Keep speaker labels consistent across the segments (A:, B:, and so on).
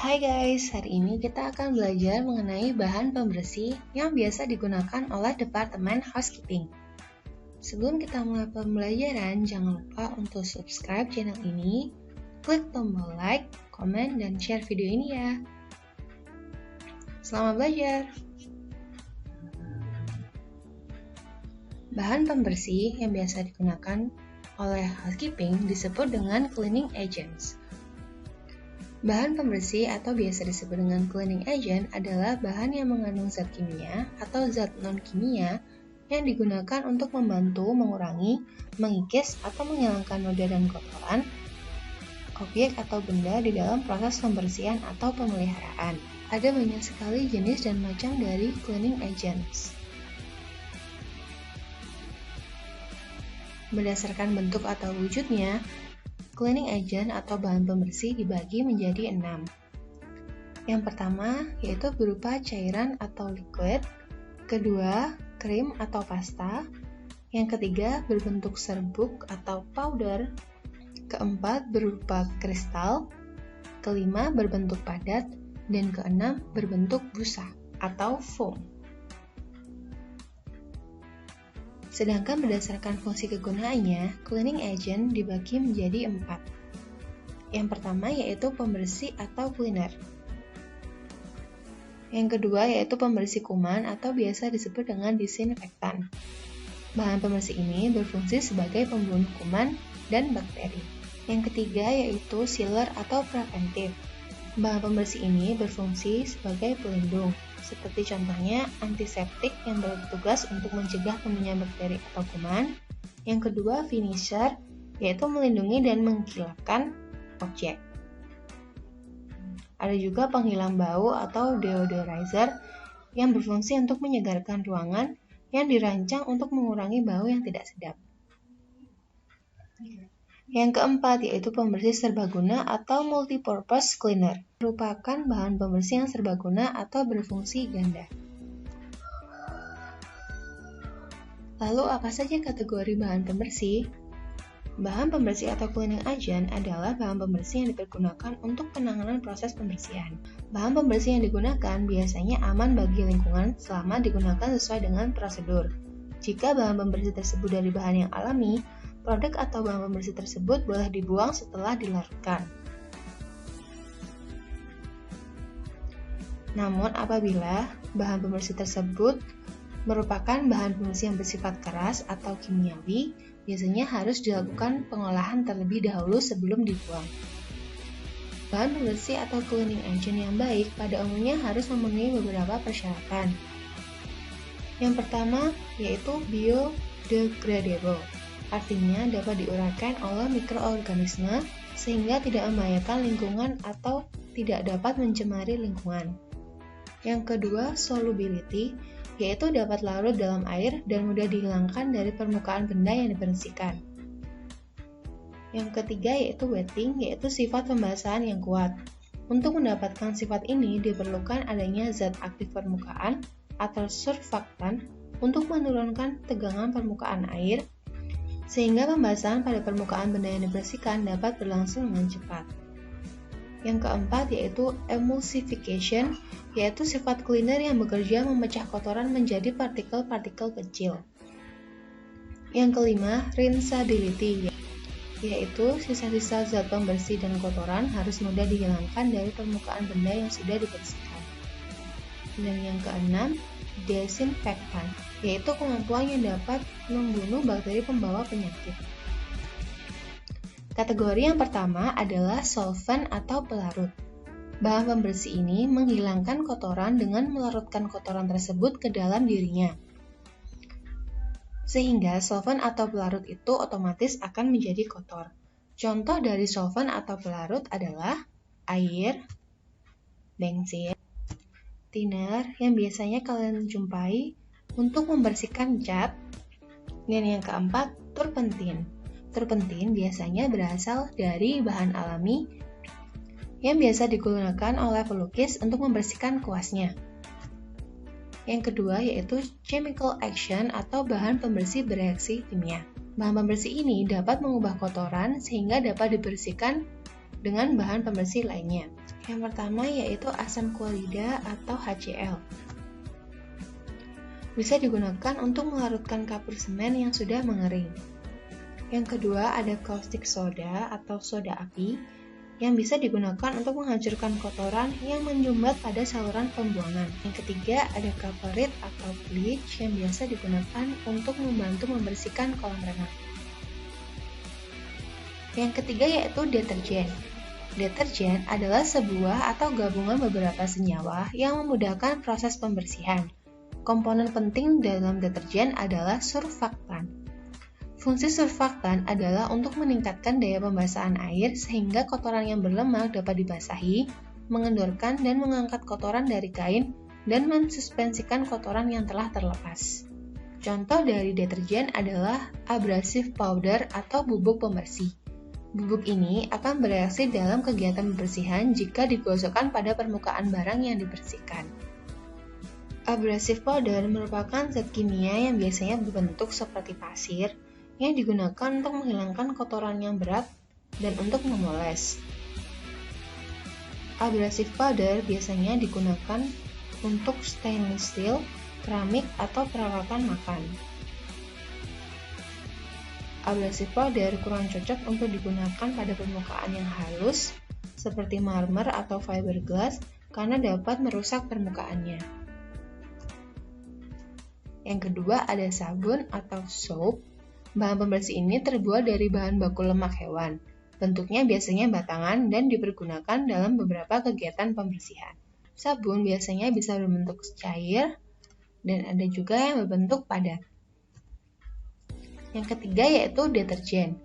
A: Hai guys, hari ini kita akan belajar mengenai bahan pembersih yang biasa digunakan oleh Departemen Housekeeping. Sebelum kita mulai pembelajaran, jangan lupa untuk subscribe channel ini, klik tombol like, komen, dan share video ini ya. Selamat belajar! Bahan pembersih yang biasa digunakan oleh housekeeping disebut dengan cleaning agents. Bahan pembersih atau biasa disebut dengan cleaning agent adalah bahan yang mengandung zat kimia atau zat non-kimia yang digunakan untuk membantu mengurangi, mengikis, atau menghilangkan noda dan kotoran, objek atau benda di dalam proses pembersihan atau pemeliharaan. Ada banyak sekali jenis dan macam dari cleaning agents. Berdasarkan bentuk atau wujudnya, cleaning agent atau bahan pembersih dibagi menjadi 6. Yang pertama yaitu berupa cairan atau liquid, kedua krim atau pasta, yang ketiga berbentuk serbuk atau powder, keempat berupa kristal, kelima berbentuk padat, dan keenam berbentuk busa atau foam. Sedangkan berdasarkan fungsi kegunaannya, cleaning agent dibagi menjadi 4. Yang pertama yaitu pembersih atau cleaner. Yang kedua yaitu pembersih kuman atau biasa disebut dengan disinfektan. Bahan pembersih ini berfungsi sebagai pembunuh kuman dan bakteri. Yang ketiga yaitu sealer atau preventif. Bahan pembersih ini berfungsi sebagai pelindung, seperti contohnya antiseptik yang bertugas untuk mencegah tumbuhnya bakteri atau kuman. Yang kedua, finisher, yaitu melindungi dan mengkilapkan objek. Ada juga penghilang bau atau deodorizer yang berfungsi untuk menyegarkan ruangan yang dirancang untuk mengurangi bau yang tidak sedap. Yang keempat yaitu pembersih serbaguna atau multipurpose cleaner, merupakan bahan pembersih yang serbaguna atau berfungsi ganda. Lalu apa saja kategori bahan pembersih? Bahan pembersih atau cleaning agent adalah bahan pembersih yang dipergunakan untuk penanganan proses pembersihan. Bahan pembersih yang digunakan biasanya aman bagi lingkungan selama digunakan sesuai dengan prosedur. Jika bahan pembersih tersebut dari bahan yang alami, produk atau bahan pembersih tersebut boleh dibuang setelah dilarutkan. Namun apabila bahan pembersih tersebut merupakan bahan pembersih yang bersifat keras atau kimiawi, biasanya harus dilakukan pengolahan terlebih dahulu sebelum dibuang. Bahan pembersih atau cleaning agent yang baik pada umumnya harus memenuhi beberapa persyaratan. Yang pertama yaitu biodegradable. Artinya dapat diuraikan oleh mikroorganisme sehingga tidak membahayakan lingkungan atau tidak dapat mencemari lingkungan. Yang kedua, solubility, yaitu dapat larut dalam air dan mudah dihilangkan dari permukaan benda yang dibersihkan. Yang ketiga yaitu wetting, yaitu sifat pembasahan yang kuat. Untuk mendapatkan sifat ini diperlukan adanya zat aktif permukaan atau surfaktan untuk menurunkan tegangan permukaan air, sehingga pembasahan pada permukaan benda yang dibersihkan dapat berlangsung dengan cepat. Yang keempat yaitu emulsification, yaitu sifat cleaner yang bekerja memecah kotoran menjadi partikel-partikel kecil. Yang kelima, rinsability, yaitu sisa-sisa zat pembersih dan kotoran harus mudah dihilangkan dari permukaan benda yang sudah dibersihkan. Dan yang keenam, desinfektan, yaitu kemampuan yang dapat membunuh bakteri pembawa penyakit. Kategori yang pertama adalah solvent atau pelarut. Bahan pembersih ini menghilangkan kotoran dengan melarutkan kotoran tersebut ke dalam dirinya. Sehingga solvent atau pelarut itu otomatis akan menjadi kotor. Contoh dari solvent atau pelarut adalah air, bensin, thinner yang biasanya kalian jumpai untuk membersihkan cat, dan yang keempat, turpentin. Turpentin biasanya berasal dari bahan alami yang biasa digunakan oleh pelukis untuk membersihkan kuasnya. Yang kedua yaitu chemical action atau bahan pembersih bereaksi kimia. Bahan pembersih ini dapat mengubah kotoran sehingga dapat dibersihkan dengan bahan pembersih lainnya. Yang pertama yaitu asam kuarida atau HCl. Bisa digunakan untuk melarutkan kapur semen yang sudah mengering. Yang kedua ada caustic soda atau soda api yang bisa digunakan untuk menghancurkan kotoran yang menyumbat pada saluran pembuangan. Yang ketiga ada carborit atau bleach yang biasa digunakan untuk membantu membersihkan kolam renang. Yang ketiga yaitu deterjen. Deterjen adalah sebuah atau gabungan beberapa senyawa yang memudahkan proses pembersihan. Komponen penting dalam deterjen adalah surfaktan. Fungsi surfaktan adalah untuk meningkatkan daya pembasahan air sehingga kotoran yang berlemak dapat dibasahi, mengendorkan dan mengangkat kotoran dari kain, dan mensuspensikan kotoran yang telah terlepas. Contoh dari deterjen adalah abrasive powder atau bubuk pembersih. Bubuk ini akan bereaksi dalam kegiatan pembersihan jika digosokkan pada permukaan barang yang dibersihkan. Abrasive powder merupakan zat kimia yang biasanya berbentuk seperti pasir, yang digunakan untuk menghilangkan kotoran yang berat dan untuk memoles. Abrasive powder biasanya digunakan untuk stainless steel, keramik, atau peralatan makan. Abrasive powder kurang cocok untuk digunakan pada permukaan yang halus, seperti marmer atau fiberglass, karena dapat merusak permukaannya. Yang kedua ada sabun atau soap. Bahan pembersih ini terbuat dari bahan baku lemak hewan. Bentuknya biasanya batangan dan dipergunakan dalam beberapa kegiatan pembersihan. Sabun biasanya bisa berbentuk cair dan ada juga yang berbentuk padat. Yang ketiga yaitu deterjen.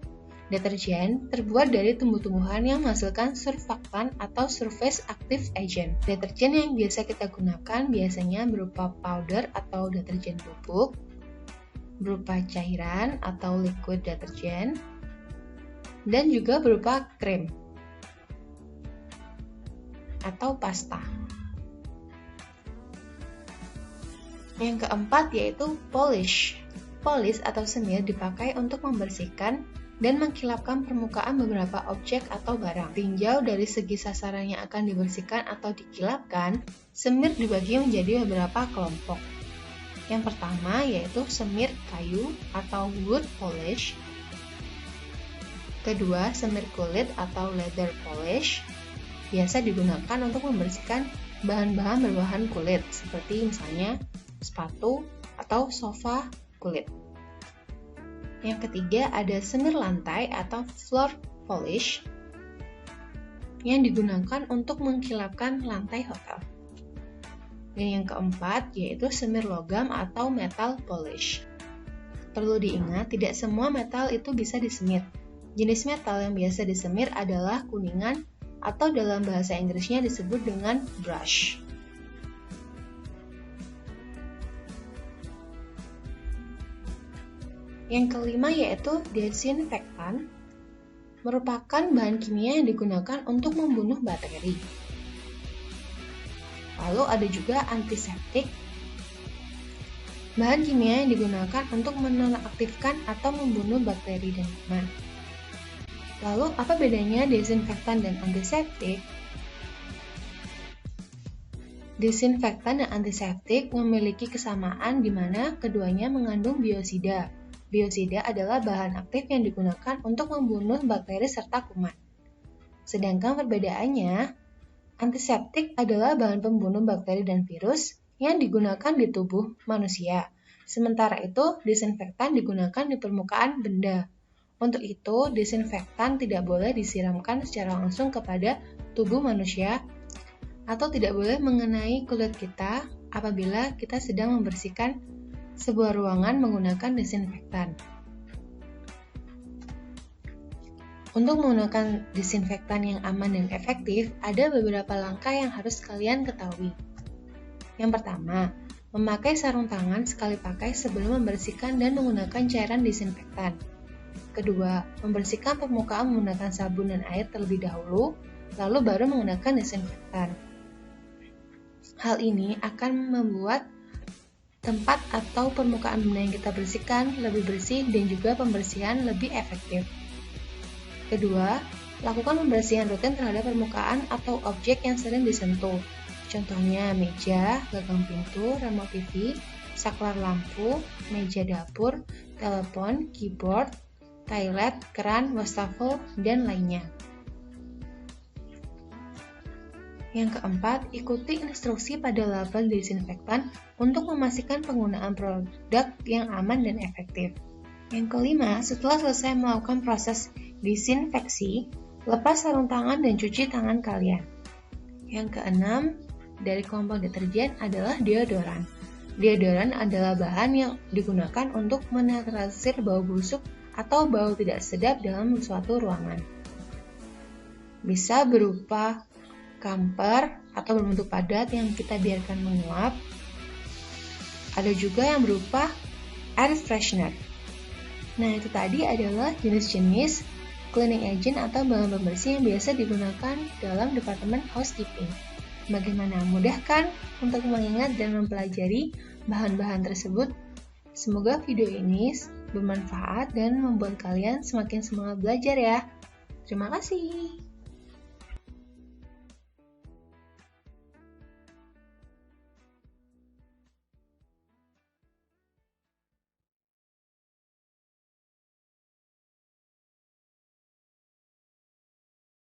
A: Deterjen terbuat dari tumbuh-tumbuhan yang menghasilkan surfaktan atau surface active agent. Deterjen yang biasa kita gunakan biasanya berupa powder atau deterjen bubuk, berupa cairan atau liquid deterjen, dan juga berupa krim atau pasta. Yang keempat yaitu polish. Polish atau semir dipakai untuk membersihkan dan mengkilapkan permukaan beberapa objek atau barang. Tinjau dari segi sasaran yang akan dibersihkan atau dikilapkan, semir dibagi menjadi beberapa kelompok. Yang pertama yaitu semir kayu atau wood polish. Kedua, semir kulit atau leather polish. Biasa digunakan untuk membersihkan bahan-bahan berbahan kulit, seperti misalnya sepatu atau sofa kulit. Yang ketiga ada semir lantai atau floor polish yang digunakan untuk mengkilapkan lantai hotel. Dan yang keempat yaitu semir logam atau metal polish. Perlu diingat, tidak semua metal itu bisa disemir. Jenis metal yang biasa disemir adalah kuningan atau dalam bahasa Inggrisnya disebut dengan brush. Yang kelima yaitu desinfektan, merupakan bahan kimia yang digunakan untuk membunuh bakteri. Lalu ada juga antiseptik, bahan kimia yang digunakan untuk menonaktifkan atau membunuh bakteri dan kuman. Lalu apa bedanya desinfektan dan antiseptik? Desinfektan dan antiseptik memiliki kesamaan di mana keduanya mengandung biosida. Biosida adalah bahan aktif yang digunakan untuk membunuh bakteri serta kuman. Sedangkan perbedaannya, antiseptik adalah bahan pembunuh bakteri dan virus yang digunakan di tubuh manusia. Sementara itu, desinfektan digunakan di permukaan benda. Untuk itu, desinfektan tidak boleh disiramkan secara langsung kepada tubuh manusia atau tidak boleh mengenai kulit kita apabila kita sedang membersihkan sebuah ruangan menggunakan desinfektan. Untuk menggunakan desinfektan yang aman dan efektif, ada beberapa langkah yang harus kalian ketahui. Yang pertama, memakai sarung tangan sekali pakai sebelum membersihkan dan menggunakan cairan desinfektan. Kedua, membersihkan permukaan menggunakan sabun dan air terlebih dahulu, lalu baru menggunakan desinfektan. Hal ini akan membuat tempat atau permukaan benda yang kita bersihkan lebih bersih dan juga pembersihan lebih efektif. Kedua, Lakukan pembersihan rutin terhadap permukaan atau objek yang sering disentuh. Contohnya meja, gagang pintu, remote TV, saklar lampu, meja dapur, telepon, keyboard, toilet, keran, wastafel, dan lainnya. Yang keempat, ikuti instruksi pada label disinfektan untuk memastikan penggunaan produk yang aman dan efektif. Yang kelima, setelah selesai melakukan proses disinfeksi, lepas sarung tangan dan cuci tangan kalian. Yang keenam, dari kelompok deterjen adalah deodoran. Deodoran adalah bahan yang digunakan untuk menetralisir bau busuk atau bau tidak sedap dalam suatu ruangan. Bisa berupa kamper atau berbentuk padat yang kita biarkan menguap. Ada juga yang berupa air freshener. Nah, itu tadi adalah jenis-jenis cleaning agent atau bahan pembersih yang biasa digunakan dalam departemen housekeeping. Bagaimana, mudah kan untuk mengingat dan mempelajari bahan-bahan tersebut? Semoga video ini bermanfaat dan membuat kalian semakin semangat belajar ya. Terima kasih.